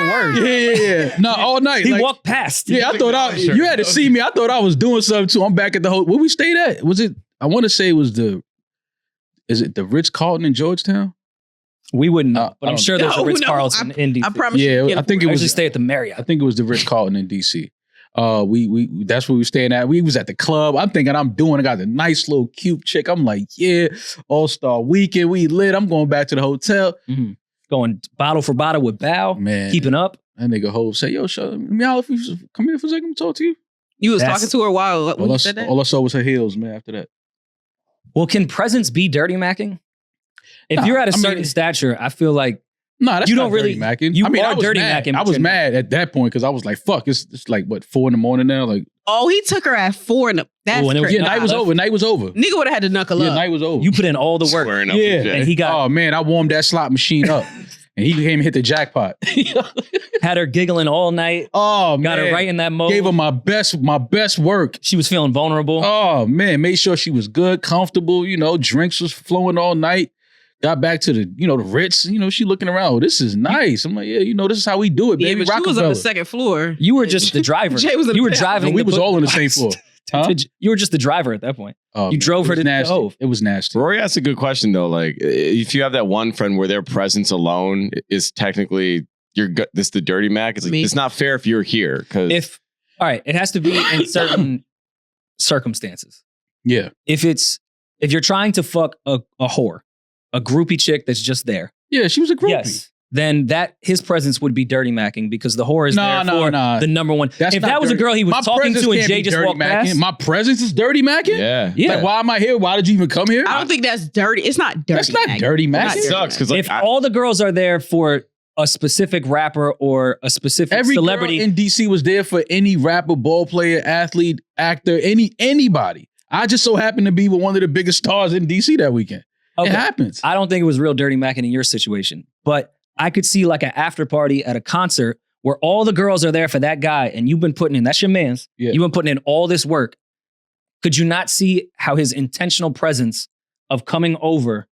word. Yeah. No, all night. He walked past. Yeah, I thought you had to see me. I thought I was doing something too. I'm back at the where we stayed at. Was it? I want to say it was is it the Ritz-Carlton in Georgetown? We wouldn't know, but I'm sure there's a Ritz-Carlton in DC. I promise you. Yeah, I think it was. Usually stay at the Marriott. I think it was the Ritz-Carlton in DC. We that's where we staying at. We was at the club. I'm thinking I got the nice little cute chick. I'm like, yeah, All-Star Weekend. We lit. I'm going back to the hotel. Mm-hmm. Going bottle for bottle with Bow. Man. Keeping up. That nigga Hov say, yo, me out if you come here for a second, talk to you. You was talking to her while when you said that? All I saw was her heels, man, after that. Well, can presence be dirty macking? If you're at a certain stature, I feel like that's you not don't really dirty macking. You I are dirty macking. I was mad at that point because I was like, fuck, it's like what, 4 a.m. now? Like, oh, he took her at 4 That's crazy. Yeah, night was over. Nigga would have had to knuckle up. Night was over. You put in all the work. Yeah. And he got oh man, I warmed that slot machine up. And he came and hit the jackpot. Had her giggling all night. Oh man. Got her right in that mode. Gave her my best work. She was feeling vulnerable. Oh man, made sure she was good, comfortable, drinks was flowing all night. Got back to the, the Ritz, she looking around. Oh, this is nice. I'm like, yeah, this is how we do it, baby. Yeah, but she was on the second floor. You were just the driver. Jay was you were driving. No, we was all on the same floor. Huh? You were just the driver at that point. Oh, you drove her to the Hove. It was nasty. Rory asked a good question though. Like, if you have that one friend where their presence alone is technically this the dirty Mac. It's like, it's not fair if you're here because all right, it has to be in certain circumstances. Yeah. If you're trying to fuck a whore, a groupie chick that's just there. Yeah, she was a groupie. Yes. Then his presence would be dirty macking because the whore is there for the number one. If that was a girl he was talking to and Jay just walked past. My presence is dirty macking? Yeah. Like, why am I here? Why did you even come here? I don't think that's dirty. It's not dirty. That's not dirty macking. It sucks because if all the girls are there for a specific rapper or a specific celebrity. Girl in DC was there for any rapper, ball player, athlete, actor, anybody. I just so happened to be with one of the biggest stars in DC that weekend. Okay. It happens. I don't think it was real dirty macking in your situation, but I could see like an after party at a concert where all the girls are there for that guy and you've been putting in, that's your man's, you've been putting in all this work. Could you not see how his intentional presence of coming over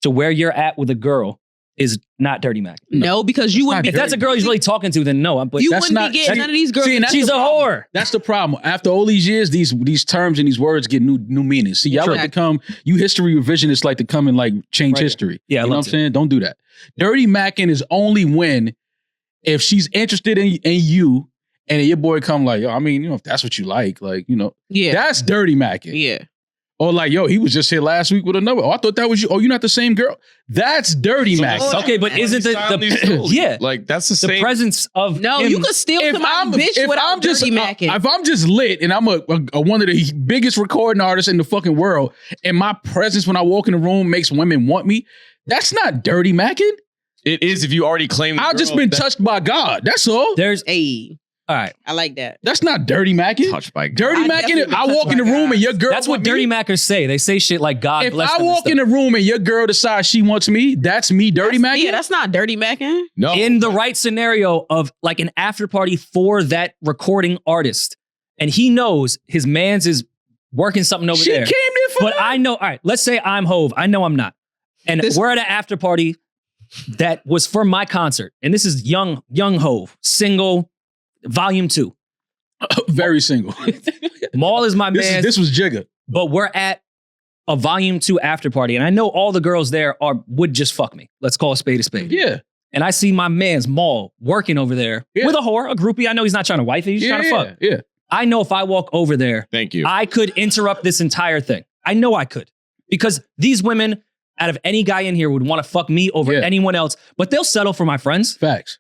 to where you're at with a girl is not dirty macking? No, because you wouldn't be. If that's a girl he's really talking to, then no. But you wouldn't be getting none of these girls. She's a whore. That's the problem. After all these years, these terms and these words get new meanings. See, y'all like to come, you history revisionists like to come and like change history. Yeah, you know what I'm saying? Don't do that. Dirty macking is only when if she's interested in you and your boy come like, yo, I mean, if that's what you like, that's dirty macking. Yeah. Or like, yo, he was just here last week with another. Oh, I thought that was you. Oh, you're not the same girl. That's dirty macking. Okay, but isn't the like that's the same presence of no? You could steal somebody's bitch without dirty macking. If I'm just lit and I'm one of the biggest recording artists in the fucking world, and my presence when I walk in the room makes women want me, that's not dirty macking. It is if you already claim. I've just been touched by God. That's all. There's all right. I like that. That's not dirty macking. Touched by God. Dirty macking. I walk in the room and your girl. That's what dirty mackers say. They say shit like God bless them. If I walk in the room and your girl decides she wants me, that's me dirty macking. Yeah, that's not dirty macking. No. In the right scenario of like an after party for that recording artist, and he knows his man's is working something over there. She came there for But I know. All right. Let's say I'm Hove. I know I'm not, and we're at an after party that was for my concert, and this is young Hove, single, volume 2. Very single. Maul is my man. This was Jigga. But we're at a volume 2 after party. And I know all the girls there would just fuck me. Let's call a spade a spade. Yeah. And I see my man's Maul working over there with a whore, a groupie. I know he's not trying to wife it. He's trying to fuck. Yeah. I know if I walk over there, thank you, I could interrupt this entire thing. I know I could. Because these women, out of any guy in here, would want to fuck me over anyone else. But they'll settle for my friends. Facts.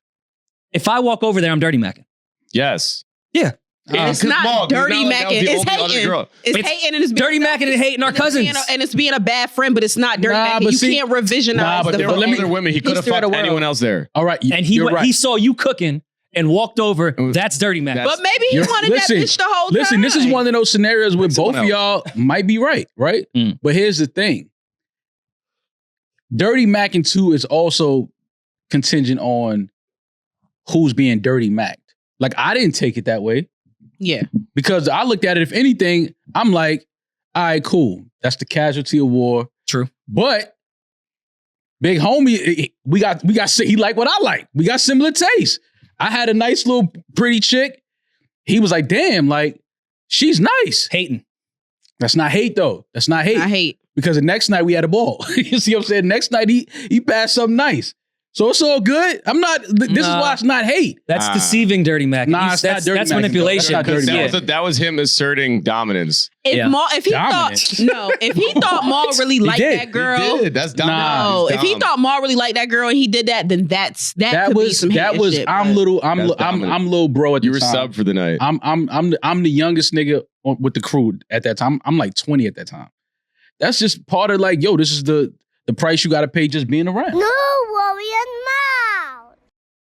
If I walk over there, I'm dirty macking. Yes. Yeah. It's not dirty macking. It's hating. It's hating and it's dirty macking and hating our cousins. And it's being a bad friend, but it's not dirty macking. You can't revisionize but there were other women. He could have fucked anyone else there. All right. And he saw you cooking and walked over. That's dirty macking. But maybe he wanted that bitch the whole time. Listen, this is one of those scenarios where both of y'all might be right? But here's the thing. Dirty macking too is also contingent on who's being dirty macked. Like, I didn't take it that way. Yeah. Because I looked at it, if anything, I'm like, all right, cool. That's the casualty of war. True. But big homie, we got he like what I like. We got similar tastes. I had a nice little pretty chick. He was like, damn, like, she's nice. Hating. That's not hate, though. That's not hate. I hate. Because the next night we had a ball. You see what I'm saying? Next night he passed something nice. So it's all good. I'm not, this is why it's not hate. That's deceiving, Dirty Mac. Nah, it's not dirty that's Mac, manipulation. though. That's not dirty Mac. That was him asserting dominance. If he Dominance. if he thought Maul really liked did. that girl, He did. That's dominance. no, if he thought Maul really liked that girl and he did that, then that could be some hate shit, I'm but- little bro at the You were time. sub for the night. I'm the youngest nigga with the crew at that time. I'm like 20 at that time. That's just part of like, yo, this is the price you got to pay just being around. No, Rory, I'm